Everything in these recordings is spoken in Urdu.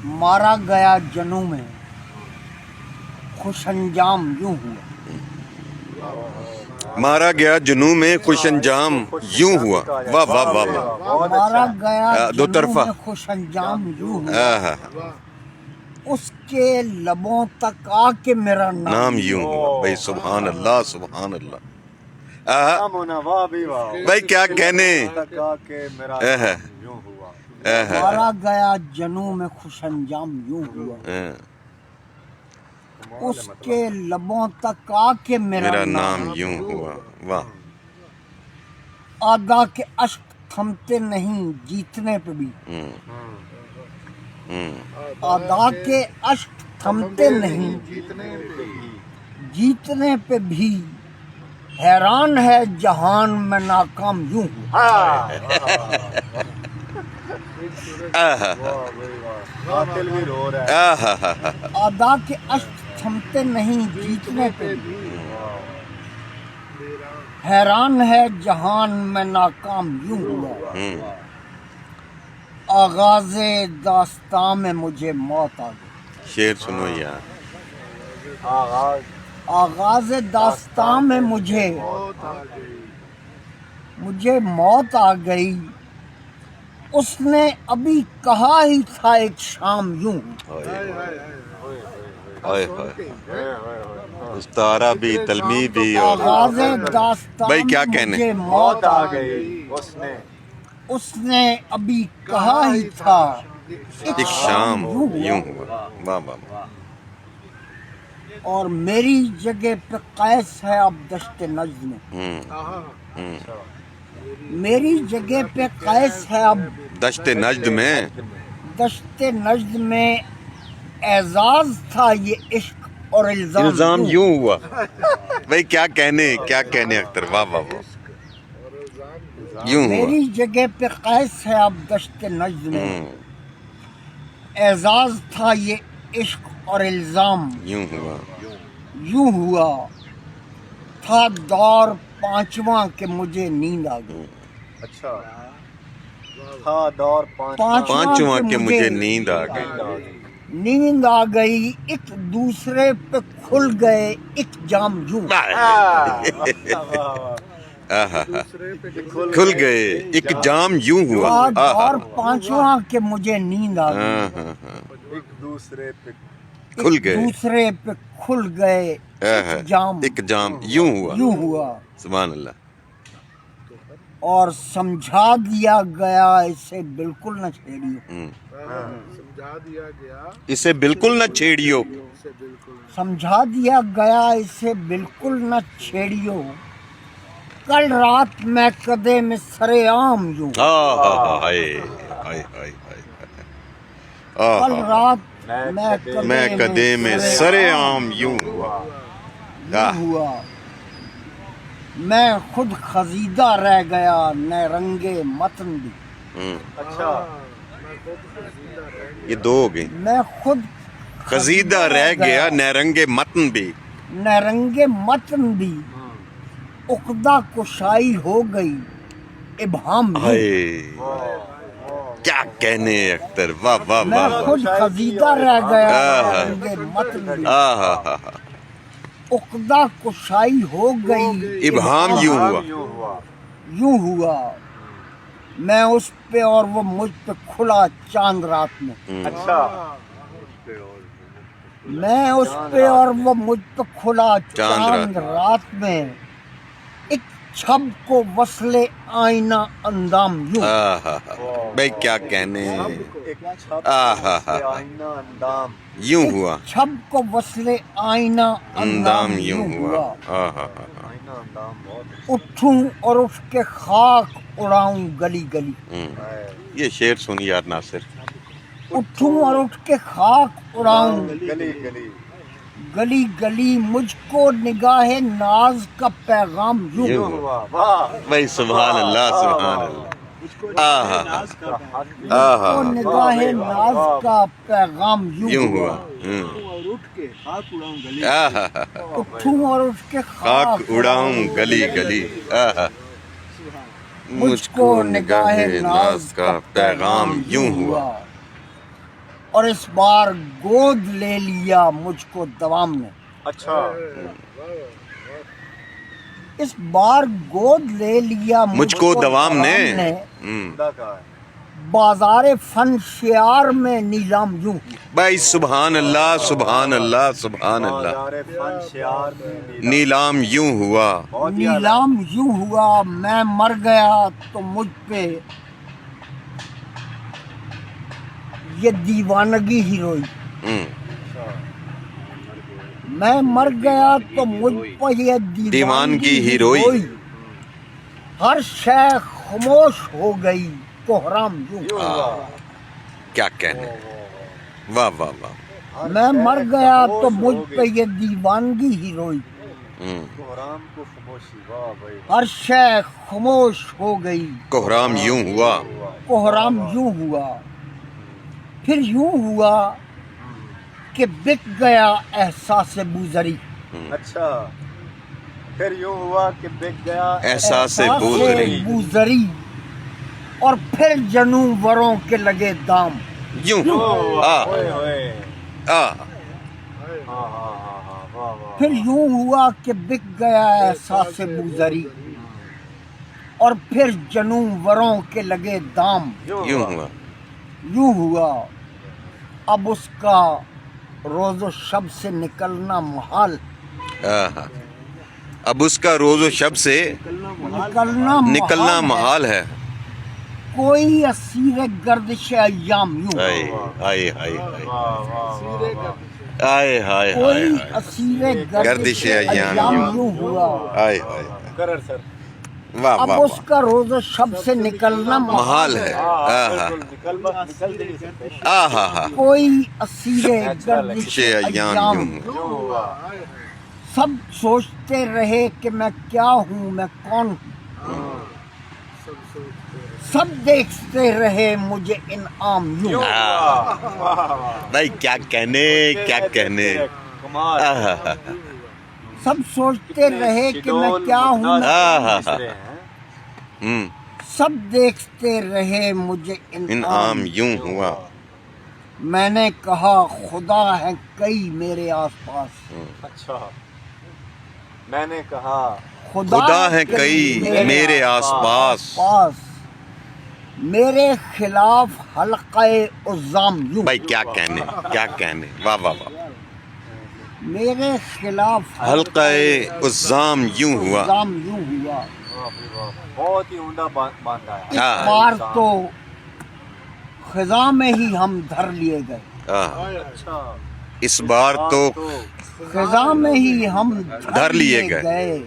مارا گیا جنوں میں خوش انجام یوں ہوا. مارا گیا جنوں میں خوش انجام یوں ہوا. واہ واہ واہ واہ. مارا گیا دو جنوں طرفہ. میں خوش انجام یوں ہوا. آہا. اس کے لبوں تک آ کے میرا نام یوں ہوا. بھائی سبحان اللہ سبحان اللہ. آہا. بھائی کیا کہنے. آہا. آہا. مارا گیا جنوں میں خوش انجام یوں ہوا. آہا. اس کے لبوں تک آ کے میرا نام یوں ہوا. واہ. آدا کے اشک تھمتے نہیں جیتنے پہ بھی. آدا کے اشک تھمتے نہیں جیتنے پہ بھی. حیران ہے جہان میں ناکام یوں ہوا. آہا. آہا. آدا کے اشک تھمتے نہیں جیتنے پہ بھی. حیران ہے جہان میں ناکام یوں ہوا. آغاز داستان میں مجھے موت آ گئی. شعر سنو یار. آغاز داستان میں مجھے موت آ گئی. اس نے ابھی کہا ہی تھا ایک شام یوں. استارہ بھی تلمی بھی. آغاز داستان بھائی کیا میں کہنے. مجھے موت آ گئی. اس نے ابھی کہا ہی تھا ایک شام یوں ہوا. واہ واہ واہ. اور میری جگہ پہ قیس ہے اب دشت نجد میں. میری جگہ پہ قیس ہے اب دشت نجد میں. دشت نجد میں. اعزاز تھا یہ عشق اور الزام یوں ہوا. بھائی کیا کہنے کیا کہنے اختر. واہ واہ واہ. یوں ہوا. میری جگہ پہ قیس ہے اب دشت نجد میں. اعزاز تھا یہ عشق اور الزام یوں ہوا. یوں ہوا. تھا دور پانچواں کہ مجھے نیند آ گئی. اچھا تھا دور پانچواں کہ مجھے نیند آ گئی. نیند آ گئی. ایک دوسرے پہ کھل گئے ایک جام یوں. کھل گئے ایک جام یوں ہوا. تھا دور پانچواں کہ مجھے نیند آ گئی. ایک دوسرے پہ کھل گئے. دوسرے پہ کھل گئے ایک جام یوں ہوا. یوں ہوا. سبحان اللہ. اور سمجھا دیا گیا اسے بالکل نہ چھیڑیو. اسے بالکل نہ چھیڑیو. سمجھا دیا گیا اسے بالکل نہ چھیڑیو. کل رات میں کدے میں سرے عام یوں. کل رات میں کدے میں سرے عام یوں ہوا. ہوا. میں خود خزیدہ رہ گیا نہ رنگے متن بھی. اچھا یہ دو ہو گئی. میں خود خزیدہ رہ گیا نیرنگ متن بھی. نہ رنگے متن بھی. عقدہ کشائی ہو گئی ابہام بھی. کیا کہنے اختر. واہ واہ میں واہ. خود خزیدہ رہ گیا نہ رنگے متن بھی. عقدہ کشائی ہو گئی ابہام یوں ہوا. یوں ہوا. میں اس پہ اور وہ مجھ پہ کھلا چاند رات میں. اچھا میں اس پہ اور وہ مجھ پہ کھلا چاند رات میں. ایک چھب کو وصل آئینہ اندام یوں. بھائی کیا کہنے. اندام یوں ہوا. چھب کو وصل آئینہ اندام یوں ہوا. اٹھوں اور اٹھ کے خاک اڑاؤں گلی گلی. یہ شعر سن یار ناصر. اٹھوں اور اٹھ کے خاک اڑاؤں گلی گلی. گلی گلی. مجھ کو نگاہ ناز کا پیغام یوں. بھائی سبحان اللہ سبحان اللہ. کو نگاہ ناز کا پیغام یوں ہوا. اٹھوں اور اٹھ کے خاک اڑاؤں گلی گلی. مجھ کو نگاہ ناز کا پیغام یوں ہوا. اور اس بار گود لے لیا مجھ کو دوام نے. اچھا اس بار گود لے لیا مجھ کو دوام نے. خدا کا ہے. بازار فن شعار میں نیلام یوں. بھائی سبحان اللہ سبحان اللہ سبحان اللہ. بازار فن شعار میں نیلام یوں ہوا. بہت ہی اعلیٰ. نیلام یوں ہوا میں مر گیا تو مجھ پہ یہ دیوانگی ہی روئی. میں مر گیا تو مجھ پر یہ دیوانگی ہی روئی. ہر شے خاموش ہو گئی کوہرام یوں. کیا کہنے. واہ واہ واہ. میں مر گیا تو مجھ پہ یہ دیوانگی ہی روئی. کوہرام کو خاموشی. واہ بھائی. ہر شے خاموش ہو گئی کوہرام یوں ہوا. کوہرام یوں ہوا. پھر یوں ہوا کہ بک گیا احساس بوزری. اچھا پھر یوں ہوا کہ بک گیا احساس بوزری. بوزری اور پھر جنوروں کے لگے دام. یوں. ہوئے ہوئے. آ ہاں ہاں ہاں ہاں. واہ واہ. پھر یوں ہوا کہ بک گیا احساس بوزری اور پھر جنوروں کے لگے دام. یوں ہوا. یوں ہوا اب اس کا روز و شب سے نکلنا محال. آہا. اب اس کا روز و شب سے نکلنا محال ہے. کوئی اسیر گردش ایام یوں. آئے آئے آئے واہ واہ واہ. آئے ہائے کوئی ہائے اسیر گردش گردش ایام ایام یوں. یوں ہوا آئے ہائے. کرر سر. واہ اب واہ اس واہ. کا روز و شب سے نکلنا محال ہے. آہا. نکل نہیں سکتے. آہا ہا. کوئی اسیر گردش ایام ایام. یوں. یوں ہوا. سب سوچتے رہے کہ میں کیا ہوں میں کون ہوں. سب دیکھتے رہے مجھے انعام یوں. بھائی کیا کہنے کیا کہنے. کمال. آہا ہا. سب سوچتے رہے کہ میں کیا ہوں سب دیکھتے رہے مجھے انعام یوں ہوا. میں نے کہا خدا ہے کئی میرے آس پاس. اچھا میں نے کہا خدا ہے کئی میرے آس پاس. میرے خلاف حلقہ عزام یوں. بھائی کیا کہنے کیا کہنے. واہ واہ واہ. میرے خلاف حلقہ عزام یوں ہوا. عزام یوں ہوا. بہت ہی عمدہ باندھا ہے. اس بار تو خزاں میں ہی ہم دھر لیے گئے. اچھا اس بار تو خزاں میں ہی ہم دھر لیے گئے.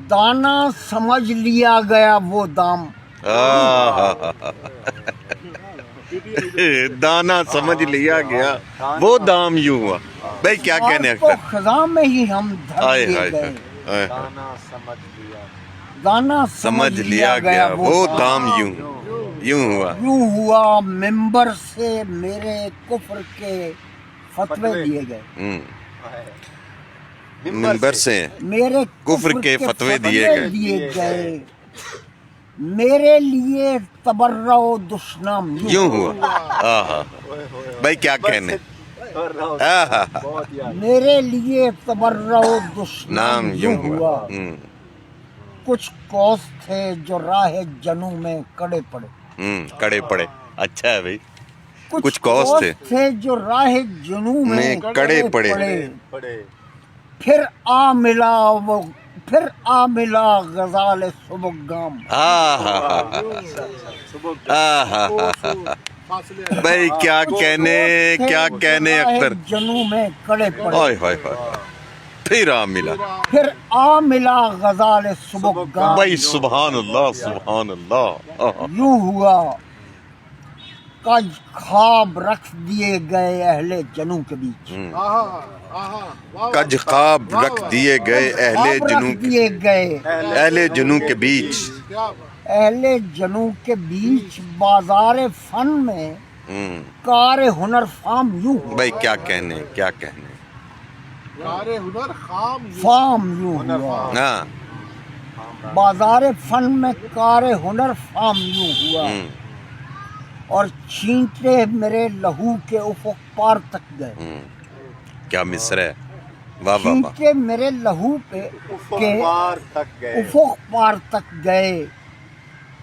دانا سمجھ لیا گیا وہ دام. دانا سمجھ لیا گیا وہ دام یوں ہوا. بھائی کیا کہنے تو اختر. خزاں میں ہی ہم دھر آئے لیے ہائے گئے. ہائے. دانا سمجھ لیا. دانا سمجھ لیا گیا وہ دام یوں یوں ہوا. یوں ہوا ممبر سے میرے کفر کے فتوے دیے گئے. منبر سے میرے کفر کے فتوے دیے گئے. میرے لیے تبرع و دشنام یوں ہوا. آہا. بھائی کیا کہنے. آہا. میرے لیے تبرع و دشنام نام یوں یوں ہوا. ہوا. کچھ کوس تھے جو راہ جنو میں کڑے پڑے. کڑے پڑے. اچھا ہے بھائی. کچھ کوس تھے جو راہ جنو میں کڑے پڑے. پھر آ ملا غزال صبح گام. بھائی کیا کہنے اختر. جنو میں کڑے پڑے. ہائے ہائے ہائے. پھر آ ملا. پھر آ ملا غزال صبح گام. بھائی سبحان اللہ سبحان اللہ. یوں ہوا کج خواب رکھ دیے گئے اہل جنو کے بیچ. کج خواب رکھ دیے گئے اہل جنو کے بیچ. اہل جنو کے بیچ بازار فن میں کار ہنر فام یوں. بھائی کیا کہنے فام یوں ہوا. ہاں. بازار فن میں کار ہنر فام یوں ہوا. اور چھینٹے میرے لہو کے افق پار تک گئے. کیا مصر ہے. واہ واہ واہ. چھینٹے میرے لہو پہ کے پار تک گئے. افق پار تک گئے.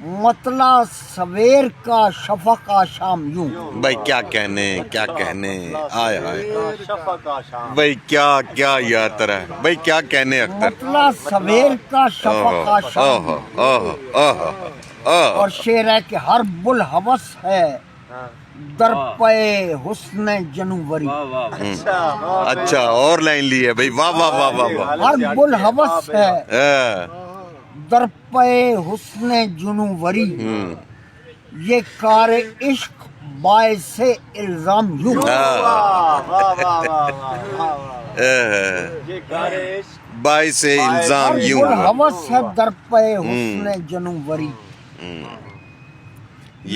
مطلع سویر کا شفق آشام یوں. بھائی کیا کہنے کیا کہنے. آئے ہائے شفق آشام. بھائی کیا کیا یاترا ہے بھائی. کیا کہنے اختر. مطلع سویر کا شفق آشام یوں. اور شعر ہے کہ ہر بل ہوس ہے در پے حسن جنوبری. اچھا اور لائن لی ہے بھائی. واہ واہ واہ واہ واہ. ہر بل ہوس ہے ہاں. در پے حسن جنوبری. یہ کار عشق باعث الزام یوں. یہ کارش باعث الزام ہر یوں بل ہوا. ہوس ہے در پے حسن جنوبری.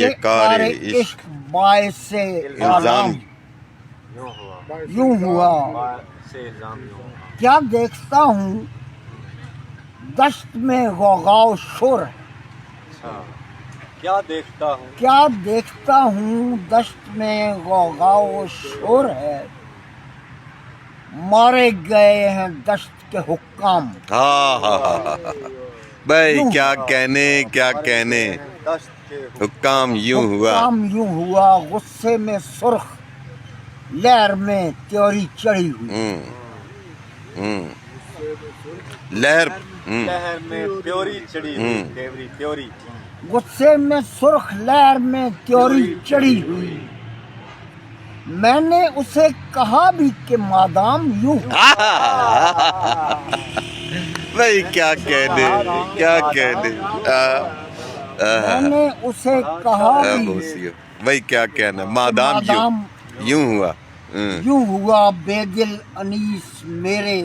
یہ کار عشق باعث الزام. یوں ہوا. سے الزام یوں ہوا. کیا دیکھتا ہوں دشت میں غوغا و شور ہے. اچھا کیا دیکھتا ہوں. کیا دیکھتا ہوں دشت میں غوغا و شور ہے. مارے گئے ہیں دشت کے حکام. ہاں ہاں ہاں ہاں. بھائی کیا کہنے کیا کہنے. دشت کے حکام یوں ہوا. حکام یوں ہوا. غصے میں سرخ لہر میں تیوری چڑھی ہوئی. لہر. لہر میں پیوری چڑھی ہوئی. تیوری تیوری. غصے میں سرخ لہر میں تیوری چڑھی ہوئی. میں نے اسے کہا بھی کہ مادام یوں. بھائی کیا کہنے کیا کہنے. میں نے اسے کہا بھی بھائی کیا کہنا. مادام یوں ہوا. یوں ہوا. بے دل انیس میرے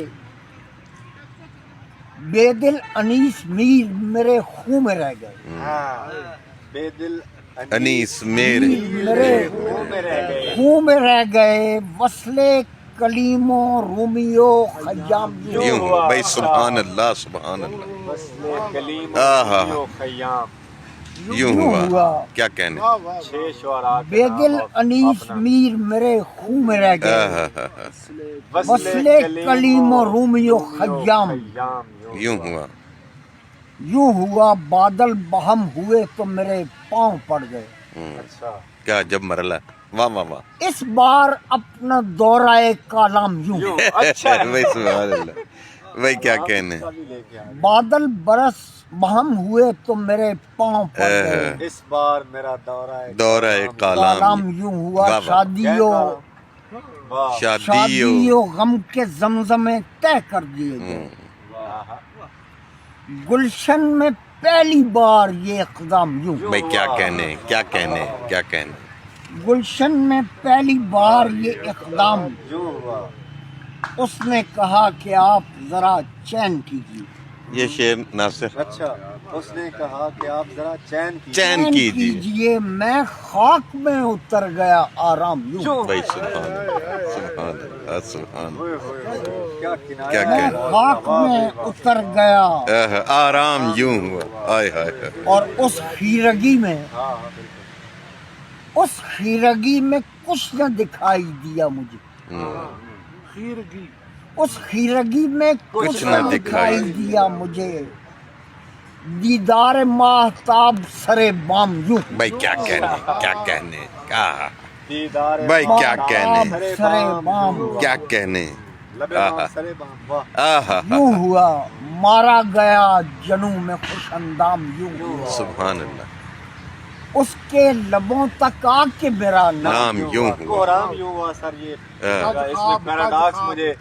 بے دل انیس میر میرے خون میں رہ گئے. بے دل انیس میرے میرے خون میں رہ گئے. وصلے کلیموں رومیو خیام یوں ہوا. بھائی سبحان اللہ سبحان اللہ. کلیم خیام یوں ہوا. کیا کہنے. چھ شعراء بے دل انیس میر میرے خون میں رہ گئے. وصلے کلیموں رومیو خیام یوں ہوا. یوں ہوا. بادل بہم ہوئے تو میرے پاؤں پڑ گئے. اچھا کیا جب مرلا. واہ واہ واہ. اس بار اپنا دورہ کالام یوں. اچھا بھائی سبحان اللہ. بھائی کیا کہنے. بادل برس بہم ہوئے تو میرے پاؤں پڑ گئے. اس بار میرا دورہ کالام کالام یوں ہوا. واہ واہ. شادیوں غم کے زمزمے طے کر دیے گئے. گلشن میں پہلی بار یہ اقدام یوں. بھائی کیا کہنے کیا کہنے کیا کہنے. گلشن میں پہلی بار یہ اقدام. اس نے کہا کہ آپ ذرا چین کیجیے. یہ شعر ناصر. اچھا اس نے کہا کہ آپ ذرا چین چین کیجیے. میں خاک میں اتر گیا آرام یوں. بھائی سبحان اللہ سبحان اللہ سبحان اللہ. کیا کیا میں کہنے. خاک میں اتر گیا. آرام یوں ہوا. آئے ہائے. اور اس خیرگی میں کچھ نہ دکھائی دیا مجھے. اس خیرگی میں کچھ نہ دکھائی دیا مجھے. دیدار ماہتاب سرے بام یوں. بھائی کیا کہنے کیا کہنے. دیدار بھائی کیا کہنے سرے بام کیا کہنے. سرے بام. واہ یوں ہوا. مارا گیا جنوں میں خوش اندام یوں ہوا. سبحان اللہ. اس کے لبوں تک آ کے میرا نام یوں ہوا. رام یوں ہوا. سر یہ اس میں پیراڈاکس مجھے